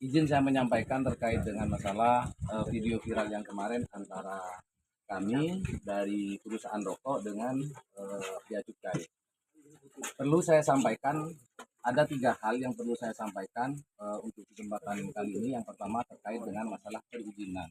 Izin saya menyampaikan terkait dengan masalah video viral yang kemarin antara kami dari perusahaan rokok dengan Bea Cukai. Perlu saya sampaikan, ada 3 hal yang perlu saya sampaikan untuk kesempatan kali ini. Yang pertama terkait dengan masalah perizinan.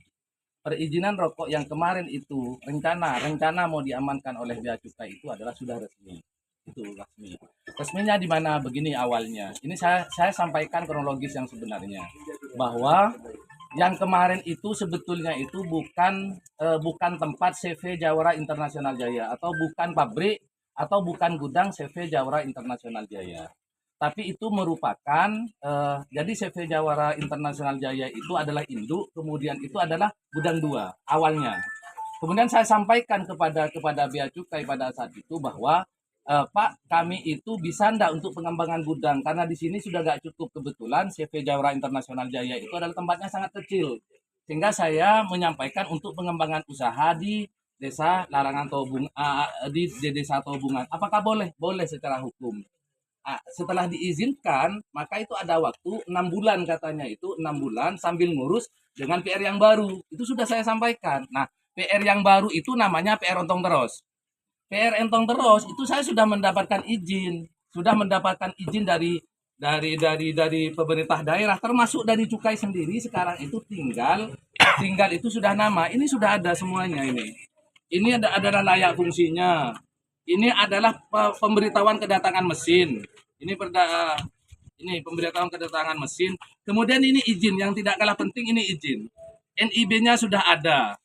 Perizinan rokok yang kemarin itu rencana mau diamankan oleh Bea Cukai itu adalah sudah resmi. Itu resmi. Resminya di mana? Begini awalnya. Ini saya sampaikan kronologis yang sebenarnya, bahwa yang kemarin itu sebetulnya itu bukan tempat CV Jawara Internasional Jaya, atau bukan pabrik, atau bukan gudang CV Jawara Internasional Jaya. Tapi itu merupakan jadi CV Jawara Internasional Jaya itu adalah induk, kemudian itu adalah gudang 2 awalnya. Kemudian saya sampaikan kepada Bea Cukai pada saat itu bahwa Pak, kami itu bisa ndak untuk pengembangan gudang, karena di sini sudah gak cukup, kebetulan CV Jawara Internasional Jaya itu adalah tempatnya sangat kecil, sehingga saya menyampaikan untuk pengembangan usaha di desa Larangan Tobung, di desa Tobungan. Apakah boleh? Boleh secara hukum. Setelah diizinkan, maka itu ada waktu 6 bulan, katanya itu 6 bulan sambil ngurus dengan PR yang baru. Itu sudah saya sampaikan. Nah, PR yang baru itu namanya PR Ontong Terus. PR Entong Terus itu saya sudah mendapatkan izin dari pemerintah daerah, termasuk dari cukai sendiri. Sekarang itu tinggal itu sudah nama, ini sudah ada semuanya ini. Ini adalah layak fungsinya. Ini adalah pemberitahuan kedatangan mesin. Ini ini pemberitahuan kedatangan mesin. Kemudian ini izin yang tidak kalah penting, ini izin. NIB-nya sudah ada.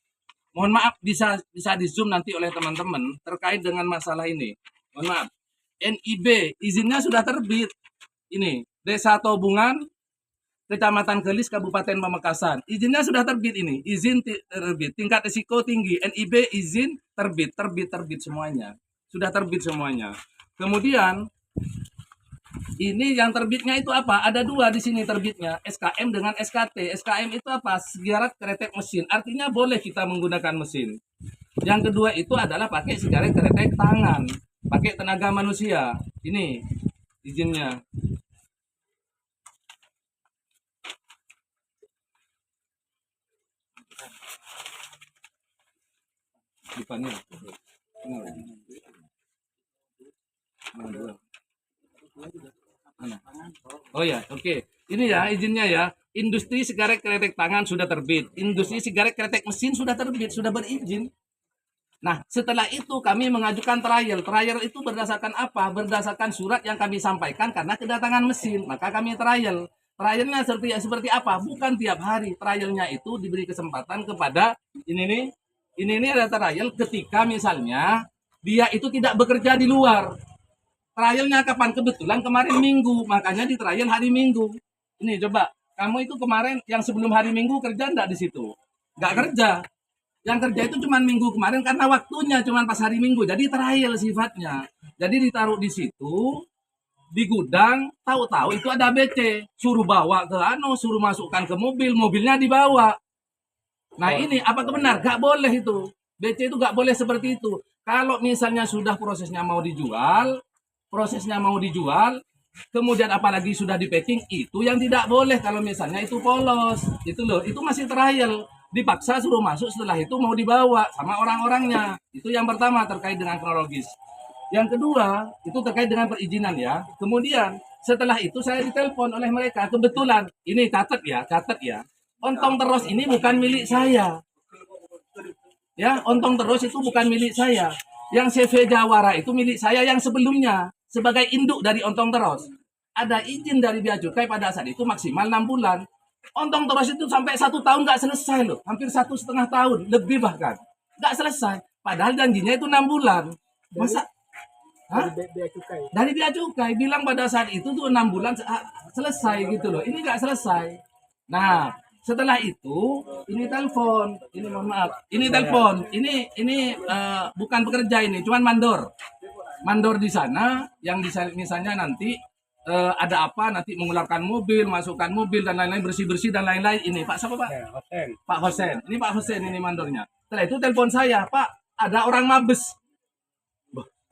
Mohon maaf, bisa di zoom nanti oleh teman-teman terkait dengan masalah ini. Mohon maaf. NIB izinnya sudah terbit. Ini Desa Tobungan, Kecamatan Kelis, Kabupaten Pamekasan. Izinnya sudah terbit ini. Izin terbit. Tingkat risiko tinggi. NIB izin terbit semuanya. Sudah terbit semuanya. Kemudian ini yang terbitnya itu apa? Ada 2 di sini terbitnya, SKM dengan SKT. SKM itu apa? Sigaret kretek mesin. Artinya boleh kita menggunakan mesin. Yang kedua itu adalah pakai sigaret kretek tangan, pakai tenaga manusia. Ini izinnya. Depannya. Oh ya, oke. Ini ya izinnya ya. Industri sigaret kretek tangan sudah terbit. Industri sigaret kretek mesin sudah terbit, sudah berizin. Nah, setelah itu kami mengajukan trial. Trial itu berdasarkan apa? Berdasarkan surat yang kami sampaikan karena kedatangan mesin. Maka kami trial. Trialnya seperti apa? Bukan tiap hari. Trialnya itu diberi kesempatan kepada ini nih. Ini ada trial ketika misalnya dia itu tidak bekerja di luar. Trialnya kapan? Kebetulan kemarin Minggu, makanya di trial hari Minggu. Ini coba, kamu itu kemarin yang sebelum hari Minggu kerja enggak di situ? Enggak kerja. Yang kerja itu cuma Minggu kemarin karena waktunya cuma pas hari Minggu. Jadi trial sifatnya. Jadi ditaruh di situ, di gudang, tahu-tahu itu ada BC. Suruh bawa ke suruh masukkan ke mobil, mobilnya dibawa. Nah ini apakah benar? Gak boleh itu. BC itu gak boleh seperti itu. Kalau misalnya sudah prosesnya mau dijual, kemudian apalagi sudah di packing, itu yang tidak boleh. Kalau misalnya itu polos, itu loh, itu masih trial, dipaksa suruh masuk, setelah itu mau dibawa sama orang-orangnya. Itu yang pertama terkait dengan kronologis. Yang kedua itu terkait dengan perizinan ya. Kemudian setelah itu saya ditelepon oleh mereka, kebetulan ini catat ya. Ontong Terus ini bukan milik saya. Ya, Ontong Terus itu bukan milik saya. Yang CV Jawara itu milik saya yang sebelumnya sebagai induk dari Ontong Terus. Ada izin dari Bea Cukai pada saat itu maksimal 6 bulan. Ontong Terus itu sampai 1 tahun nggak selesai loh, hampir 1,5 tahun, lebih bahkan nggak selesai. Padahal janjinya itu 6 bulan. Masa? Hah? Dari Bea Cukai bilang pada saat itu tuh 6 bulan selesai gitu loh. Ini nggak selesai. Nah, setelah itu ini telepon, ini mohon maaf, ini telepon, ini bukan pekerja, ini cuman mandor di sana yang misalnya nanti ada apa, nanti mengeluarkan mobil, masukkan mobil dan lain-lain, bersih-bersih dan lain-lain. Ini Pak siapa Pak? Pak Hosen. Ini Pak Hosen, ini mandornya. Setelah itu telepon saya, Pak, ada orang mabes.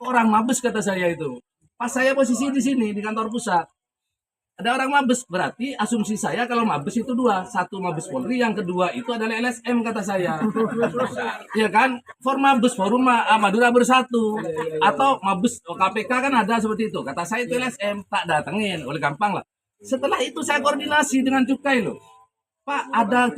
Orang mabes kata saya itu. Pas saya posisi di sini di kantor pusat. Ada orang Mabes, berarti asumsi saya kalau Mabes itu dua. Satu Mabes Polri, yang kedua itu adalah LSM kata saya. Iya kan? For Mabes, Forum Madura Bersatu. Atau Mabes KPK kan ada seperti itu. Kata saya itu LSM, tak datengin, oleh gampang lah. Setelah itu saya koordinasi dengan Cukai loh. Pak, ada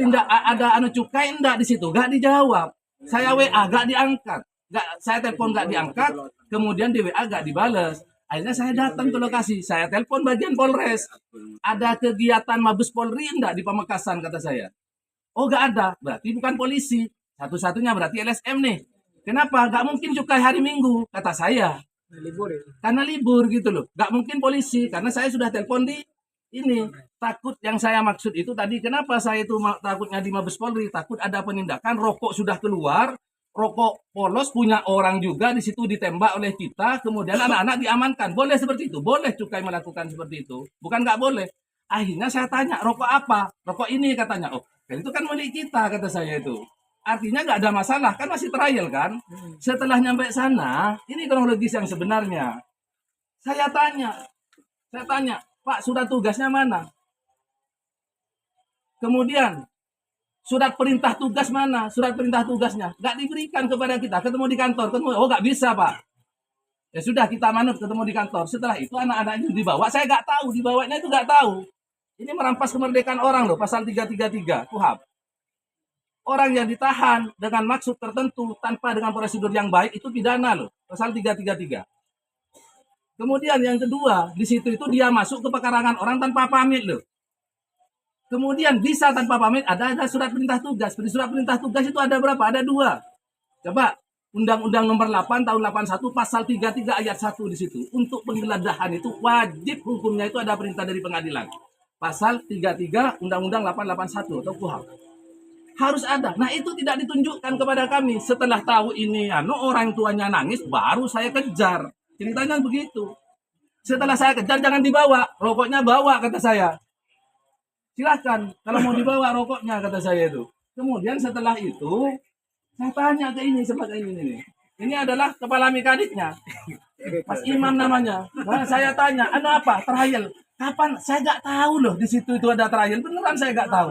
anu cukai enggak di situ? Enggak dijawab. Saya WA enggak diangkat. Enggak, saya telepon enggak diangkat, kemudian di WA enggak dibales. Akhirnya saya datang ke lokasi, saya telepon bagian Polres. Ada kegiatan Mabes Polri enggak di Pamekasan kata saya. Oh enggak ada, berarti bukan polisi. Satu-satunya berarti LSM nih. Kenapa? Enggak mungkin cukai hari Minggu kata saya. Karena libur gitu loh. Enggak mungkin polisi karena saya sudah telepon di ini. Takut yang saya maksud itu tadi kenapa saya itu takutnya di Mabes Polri, takut ada penindakan, rokok sudah keluar, rokok polos punya orang juga di situ ditembak oleh kita, kemudian anak-anak diamankan. Boleh seperti itu? Boleh Cukai melakukan seperti itu? Bukan nggak boleh. Akhirnya saya tanya, rokok apa? Rokok ini katanya. Oh, itu kan milik kita kata saya itu. Artinya nggak ada masalah, kan masih trial kan? Setelah nyampe sana, ini kronologis yang sebenarnya. Saya tanya, Pak, surat tugasnya mana? Kemudian surat perintah tugas mana? Surat perintah tugasnya nggak diberikan kepada kita. Ketemu di kantor, oh nggak bisa pak. Ya sudah kita manut ketemu di kantor. Setelah itu anak-anak itu dibawa. Saya nggak tahu dibawanya itu nggak tahu. Ini merampas kemerdekaan orang loh, pasal 333 KUHP. Orang yang ditahan dengan maksud tertentu tanpa dengan prosedur yang baik itu pidana loh, pasal 333. Kemudian yang kedua, di situ itu dia masuk ke pekarangan orang tanpa pamit loh. Kemudian bisa tanpa pamit ada surat perintah tugas. Di surat perintah tugas itu ada berapa? Ada dua. Coba Undang-Undang Nomor 8 tahun 81 pasal 33 ayat 1 di situ. Untuk penggeledahan itu wajib hukumnya itu ada perintah dari pengadilan. Pasal 33 Undang-Undang 881 atau KUHP. Harus ada. Nah, itu tidak ditunjukkan kepada kami. Setelah tahu ini orang tuanya nangis baru saya kejar. Ceritanya begitu. Setelah saya kejar jangan dibawa, rokoknya bawa kata saya. Silahkan kalau mau dibawa rokoknya kata saya itu. Kemudian setelah itu saya tanya ke ini sebagai ini. Ini adalah kepala mekaniknya, Mas Imam namanya. Nah, saya tanya, anu apa? Trial. Kapan? Saya nggak tahu loh di situ itu ada trial. Beneran saya nggak tahu.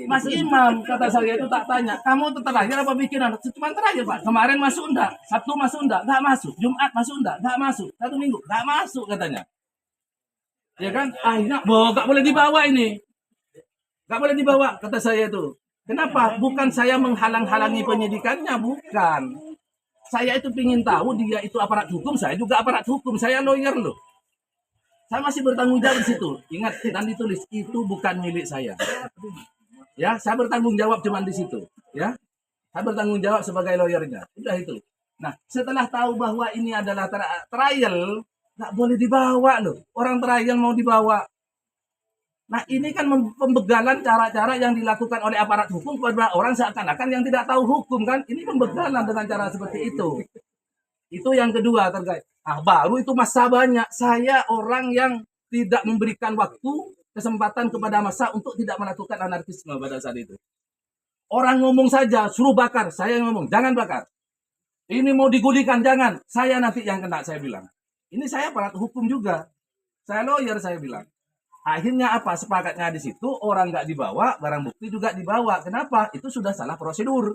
Mas Imam kata saya itu tak tanya, kamu tuh trial apa bikinan? Cuma trial pak. Kemarin masuk enggak? Sabtu masuk enggak? Nggak masuk. Jumat masuk enggak? Nggak masuk. Satu minggu nggak masuk katanya. Ya kan? Akhirnya, nggak boleh dibawa ini. Nggak boleh dibawa, kata saya itu. Kenapa? Bukan saya menghalang-halangi penyidikannya, bukan. Saya itu ingin tahu dia itu aparat hukum, saya juga aparat hukum. Saya lawyer loh. Saya masih bertanggung jawab di situ. Ingat, dan ditulis, itu bukan milik saya. Ya, saya bertanggung jawab cuma di situ. Ya, saya bertanggung jawab sebagai lawyernya. Udah itu. Nah, setelah tahu bahwa ini adalah trial, nggak boleh dibawa loh. Orang trial mau dibawa. Nah ini kan pembegalan cara-cara yang dilakukan oleh aparat hukum kepada orang seakan-akan yang tidak tahu hukum kan. Ini pembegalan dengan cara seperti itu. Itu yang kedua terkait. Ah baru itu masa banyak. Saya orang yang tidak memberikan waktu, kesempatan kepada masa untuk tidak melakukan anarkisme pada saat itu. Orang ngomong saja, suruh bakar. Saya yang ngomong, jangan bakar. Ini mau digulingkan, jangan. Saya nanti yang kena, saya bilang. Ini saya aparat hukum juga. Saya lawyer, saya bilang. Akhirnya apa? Sepakatnya di situ, orang nggak dibawa, barang bukti juga dibawa. Kenapa? Itu sudah salah prosedur.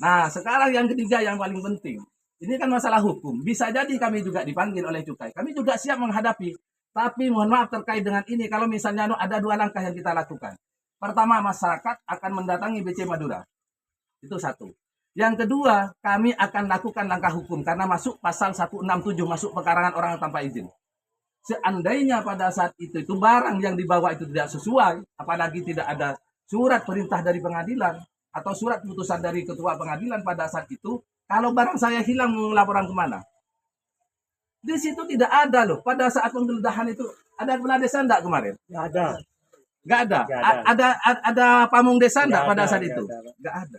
Nah, sekarang yang ketiga yang paling penting. Ini kan masalah hukum. Bisa jadi kami juga dipanggil oleh Cukai. Kami juga siap menghadapi. Tapi mohon maaf terkait dengan ini, kalau misalnya ada dua langkah yang kita lakukan. Pertama, masyarakat akan mendatangi BC Madura. Itu satu. Yang kedua, kami akan lakukan langkah hukum karena masuk pasal 167, masuk pekarangan orang tanpa izin. Seandainya pada saat itu barang yang dibawa itu tidak sesuai, apalagi tidak ada surat perintah dari pengadilan atau surat putusan dari ketua pengadilan pada saat itu, kalau barang saya hilang mau laporan kemana? Di situ tidak ada loh. Pada saat penggeledahan itu ada kepala desa enggak kemarin? Nggak ada. Nggak ada. Ada pamung desa enggak pada saat itu? Nggak ada.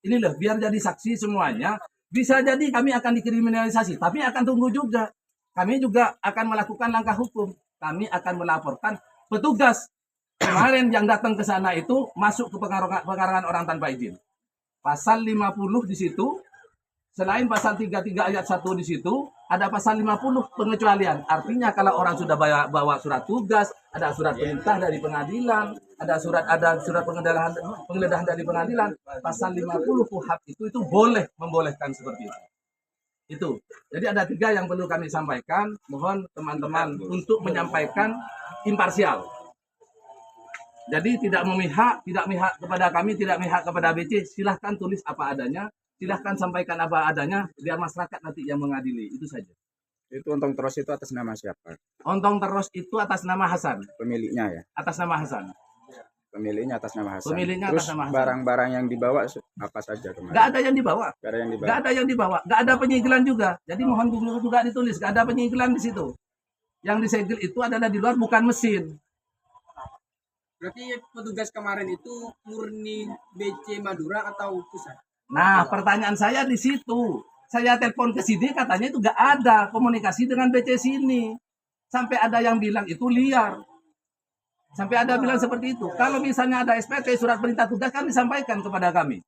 Ini loh, biar jadi saksi semuanya. Bisa jadi kami akan dikriminalisasi, tapi akan tunggu juga. Kami juga akan melakukan langkah hukum. Kami akan melaporkan petugas kemarin yang datang ke sana itu masuk ke pekarangan orang tanpa izin. Pasal 50 di situ, selain pasal 33 ayat 1 di situ, ada pasal 50 pengecualian. Artinya kalau orang sudah bawa surat tugas, ada surat perintah dari pengadilan, ada surat penggeledahan dari pengadilan, pasal 50 KUHP itu boleh membolehkan seperti itu. Itu. Jadi ada 3 yang perlu kami sampaikan. Mohon teman-teman untuk menyampaikan imparsial. Jadi tidak memihak kepada kami, tidak memihak kepada BC. Silahkan tulis apa adanya, silahkan sampaikan apa adanya, biar masyarakat nanti yang mengadili. Itu saja. Itu Ontong Teros itu atas nama siapa? Ontong Teros itu atas nama Hasan. Pemiliknya ya? Atas nama Hasan. Pemiliknya atas nama Hasan. Pemiliknya Terus atas nama Hasan. barang-barang yang dibawa apa saja kemarin? Nggak ada yang dibawa. Nggak ada yang dibawa. Nggak ada yang dibawa. Nggak ada penyegelan juga. Jadi mohon juga ditulis. Nggak ada penyegelan di situ. Yang disegel itu adalah di luar, bukan mesin. Berarti petugas kemarin itu murni BC Madura atau pusat? Nah, pertanyaan saya di situ. Saya telepon ke sini, katanya itu nggak ada komunikasi dengan BC sini. Sampai ada yang bilang itu liar. Sampai ada bilang seperti itu. Kalau misalnya ada SPT, surat perintah tugas, kan disampaikan kepada kami.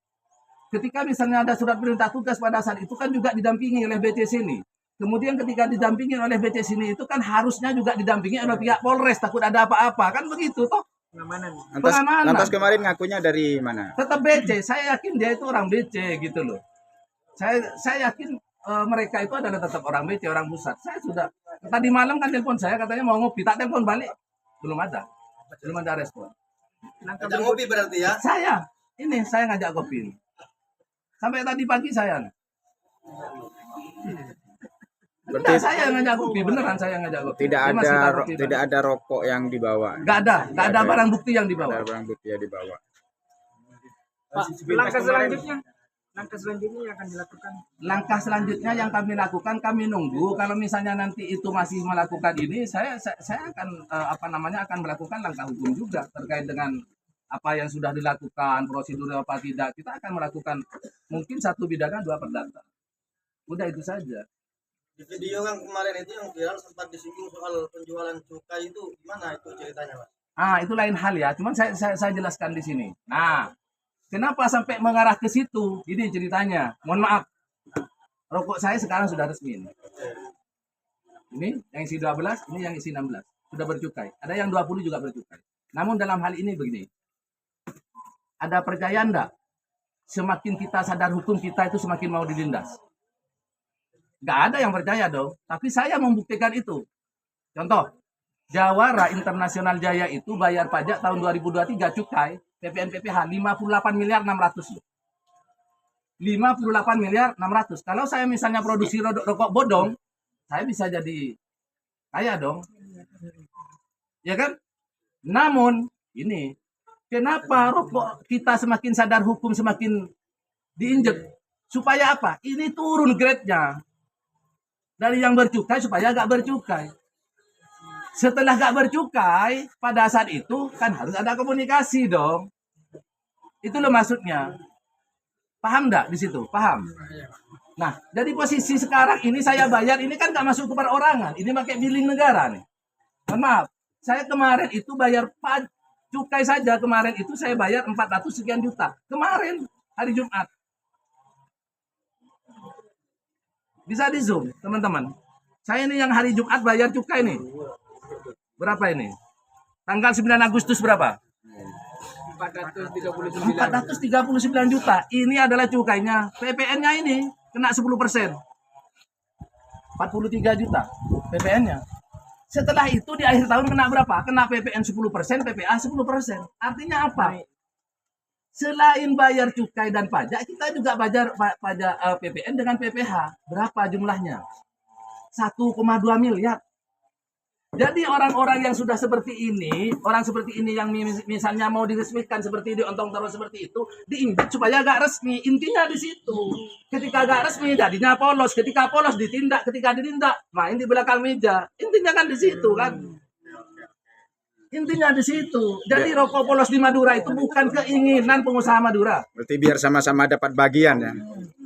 Ketika misalnya ada surat perintah tugas pada saat itu kan juga didampingi oleh BC sini. Kemudian ketika didampingi oleh BC sini itu kan harusnya juga didampingi oleh pihak Polres, takut ada apa-apa. Kan begitu toh. Pengamanan. Lantas kemarin ngakunya dari mana? Tetap BC, saya yakin dia itu orang BC gitu loh. Saya yakin mereka itu adalah tetap orang BC, orang pusat. Saya sudah tadi malam kan telepon saya, katanya mau ngopi, tak telepon balik, belum ada respon. Ngajak ngopi berarti ya? Saya ngajak kopi. Sampai tadi pagi saya. Berarti Saya ngajak kopi, beneran saya ngajak kopi. tidak ada rokok yang dibawa. Nggak ada barang bukti yang Tidak dibawa. ada barang bukti yang dibawa. Pak, langkah selanjutnya yang akan dilakukan. Langkah selanjutnya yang kami lakukan, kami nunggu. Kalau misalnya nanti itu masih melakukan ini, saya akan akan melakukan langkah hukum juga terkait dengan apa yang sudah dilakukan, prosedur apa tidak. Kita akan melakukan mungkin 1 pidana 2 perdata. Udah itu saja. Di video yang kemarin itu yang viral sempat disinggung soal penjualan cukai itu gimana itu ceritanya, Pak? Itu lain hal ya. Cuman saya jelaskan di sini. Nah, kenapa sampai mengarah ke situ? Ini ceritanya. Mohon maaf. Rokok saya sekarang sudah resmi. Ini yang isi 12, ini yang isi 16. Sudah bercukai. Ada yang 20 juga bercukai. Namun dalam hal ini begini. Ada percaya enggak? Semakin kita sadar hukum kita itu semakin mau dilindas. Nggak ada yang percaya dong. Tapi saya membuktikan itu. Contoh, Jawara Internasional Jaya itu bayar pajak tahun 2023 cukai PPN PPH 58 miliar 600. 58 miliar 600. Kalau saya misalnya produksi rokok bodong, saya bisa jadi kaya dong. Ya kan? Namun, ini kenapa rokok kita semakin sadar hukum semakin diinjek? Supaya apa? Ini turun grade-nya. Dari yang bercukai supaya nggak bercukai. Setelah nggak bercukai, pada saat itu kan harus ada komunikasi dong. Itu loh maksudnya. Paham nggak di situ? Paham? Nah, dari posisi sekarang ini saya bayar, ini kan nggak masuk ke perorangan. Ini pakai billing negara nih. Mohon maaf, saya kemarin itu bayar cukai saja, kemarin itu saya bayar 400 sekian juta. Kemarin, hari Jumat. Bisa di zoom teman-teman. Saya ini yang hari Jumat bayar cukai nih. Berapa ini? Tanggal 9 Agustus berapa? 439 juta. Ini adalah cukainya. PPN-nya ini kena 10%. 43 juta PPN-nya. Setelah itu di akhir tahun kena berapa? Kena PPN 10%, PPA 10%. Artinya apa? Selain bayar cukai dan pajak, kita juga bayar pajak PPN dengan PPH. Berapa jumlahnya? 1,2 miliar. Jadi orang-orang yang sudah seperti ini, orang seperti ini yang misalnya mau diresmikan seperti di Ontong Teros seperti itu, diinjak supaya agak resmi. Intinya di situ. Ketika agak resmi, jadinya polos. Ketika polos ditindak, ketika ditindak, main di belakang meja. Intinya kan di situ kan. Intinya di situ. Jadi rokok polos di Madura itu bukan keinginan pengusaha Madura. Berarti biar sama-sama dapat bagian ya.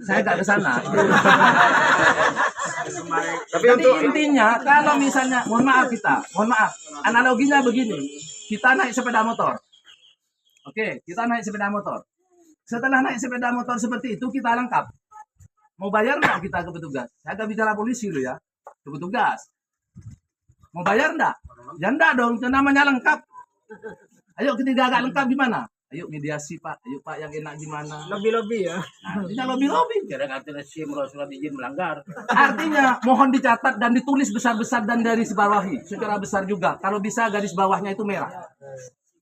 Saya nggak ke sana. Tapi Jadi untuk intinya kalau misalnya, mohon maaf, analoginya begini. Kita naik sepeda motor. Oke, kita naik sepeda motor. Setelah naik sepeda motor seperti itu kita lengkap. Mau bayar nggak kita ke petugas? Saya nggak bicara polisi loh ya. ke petugas. Mau bayar enggak? Ya enggak dong, itu namanya lengkap. Ayo ketiga agak lengkap gimana? Ayo mediasi Pak, ayo Pak yang enak gimana? Lobby-lobby ya. Artinya lobby-lobby. Kira-kira SIM surat izin melanggar. Artinya mohon dicatat dan ditulis besar-besar dan garis bawahi secara besar juga. Kalau bisa garis bawahnya itu merah.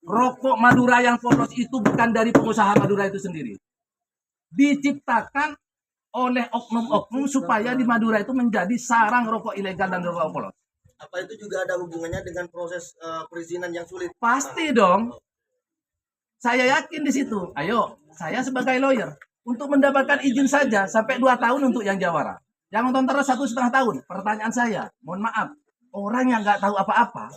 Rokok Madura yang polos itu bukan dari pengusaha Madura itu sendiri. Diciptakan oleh oknum-oknum supaya di Madura itu menjadi sarang rokok ilegal dan rokok polos. Apa itu juga ada hubungannya dengan proses perizinan yang sulit? Pasti dong. Saya yakin di situ. Ayo, saya sebagai lawyer untuk mendapatkan izin saja sampai 2 tahun untuk yang jawara. Yang nonton terus 1,5 tahun. Pertanyaan saya, mohon maaf, orang yang nggak tahu apa-apa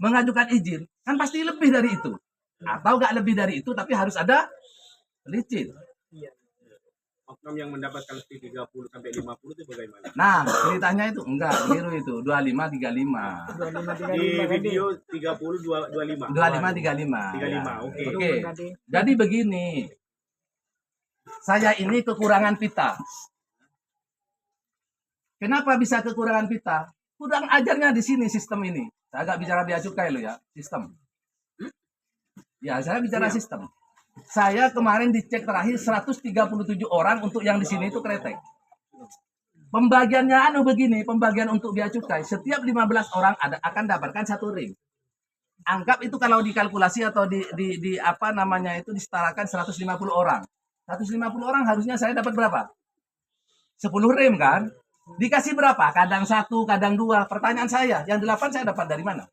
mengajukan izin kan pasti lebih dari itu. Atau nggak lebih dari itu, tapi harus ada licin. Oknum yang mendapatkan fee 30 sampai 50 itu bagaimana? Nah, ceritanya itu enggak, keliru itu. 25 35. Di video 30 25. 25 35. 35, oke. Oke. Jadi begini. Saya ini kekurangan pita. Kenapa bisa kekurangan pita? Kurang ajarnya di sini sistem ini. Saya agak bicara bea cukai lo ya, sistem. Ya, saya bicara sistem. Saya kemarin dicek terakhir 137 orang untuk yang di sini itu kretek. Pembagiannya begini, pembagian untuk bea cukai. Setiap 15 orang akan dapatkan 1 ring. Anggap itu kalau dikalkulasi atau di apa namanya itu disetarakan 150 orang. 150 orang harusnya saya dapat berapa? 10 rim kan? Dikasih berapa? Kadang 1, kadang 2. Pertanyaan saya, yang 8 saya dapat dari mana?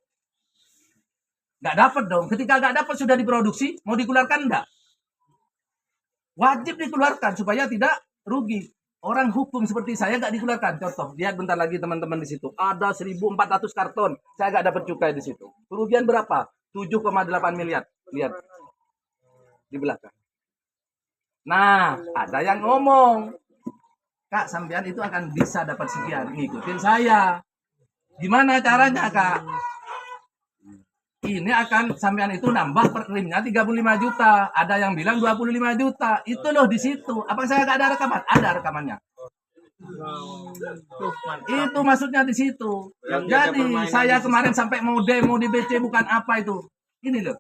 Nggak dapat dong. Ketika nggak dapat sudah diproduksi, mau dikeluarkan enggak? Wajib dikeluarkan supaya tidak rugi. Orang hukum seperti saya nggak dikeluarkan. Contoh, lihat bentar lagi teman-teman di situ. Ada 1.400 karton. Saya nggak dapat cukai di situ. Kerugian berapa? 7,8 miliar. Lihat di belakang. Nah, ada yang ngomong, Kak, sampean itu akan bisa dapat sekian. Ngikutin saya. Gimana caranya, Kak? Ini akan sampean itu nambah per rimnya 35 juta. Ada yang bilang 25 juta. Itu loh di situ. Apa saya nggak ada rekaman? Ada rekamannya. Itu maksudnya di situ. Jadi saya kemarin sampai mau demo di BC bukan apa itu. Ini loh.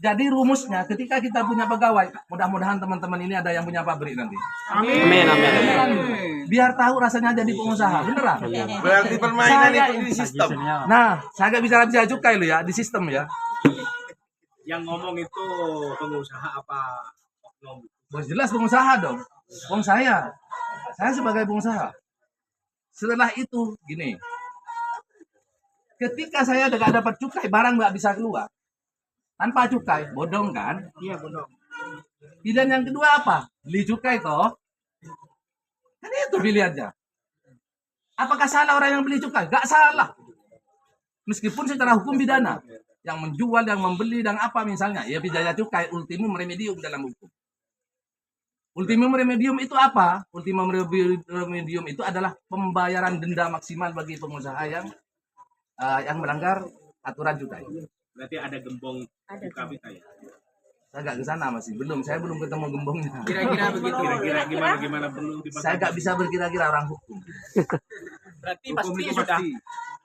Jadi rumusnya ketika kita punya pegawai, mudah-mudahan teman-teman ini ada yang punya pabrik nanti. Amin, amin. Biar tahu rasanya jadi pengusaha, beneran. Berarti permainan Saya- itu di sistem. Nah, saya nggak bicara bea cukai lo ya, di sistem ya. Yang ngomong itu pengusaha apa oknum? Bos jelas pengusaha dong. Wong saya sebagai pengusaha. Setelah itu gini, ketika saya nggak dapat cukai, barang nggak bisa keluar. Tanpa cukai, bodong kan? Iya, bodong. Pilihan yang kedua apa? Beli cukai toh. Kan itu pilihannya. Apakah salah orang yang beli cukai? Gak salah. Meskipun secara hukum pidana. Yang menjual, yang membeli, dan apa misalnya. Ya biaya cukai, ultimum remedium dalam hukum. Ultimum remedium itu apa? Ultimum remedium itu adalah pembayaran denda maksimal bagi pengusaha yang melanggar aturan cukai. Berarti ada gembong buka pita ya? Saya nggak ke sana masih belum. Saya belum ketemu gembongnya. Kira-kira begitu. Kira-kira gimana perlu Saya nggak bisa berkira-kira orang hukum. Berarti Hukum pasti itu sudah. pasti.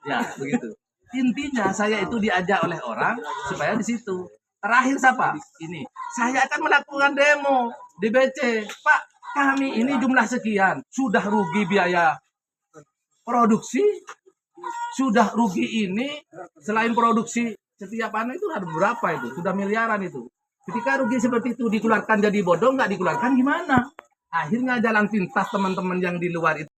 Ya begitu. Intinya saya itu diajak oleh orang supaya di situ. Terakhir siapa? Ini. Saya akan melakukan demo di BC. Pak, kami ini jumlah sekian. Sudah rugi biaya produksi. Sudah rugi ini. Selain produksi setiap anu itu ada berapa itu? Sudah miliaran itu. Ketika rugi seperti itu dikeluarkan jadi bodong, nggak dikeluarkan gimana? Akhirnya jalan pintas teman-teman yang di luar itu.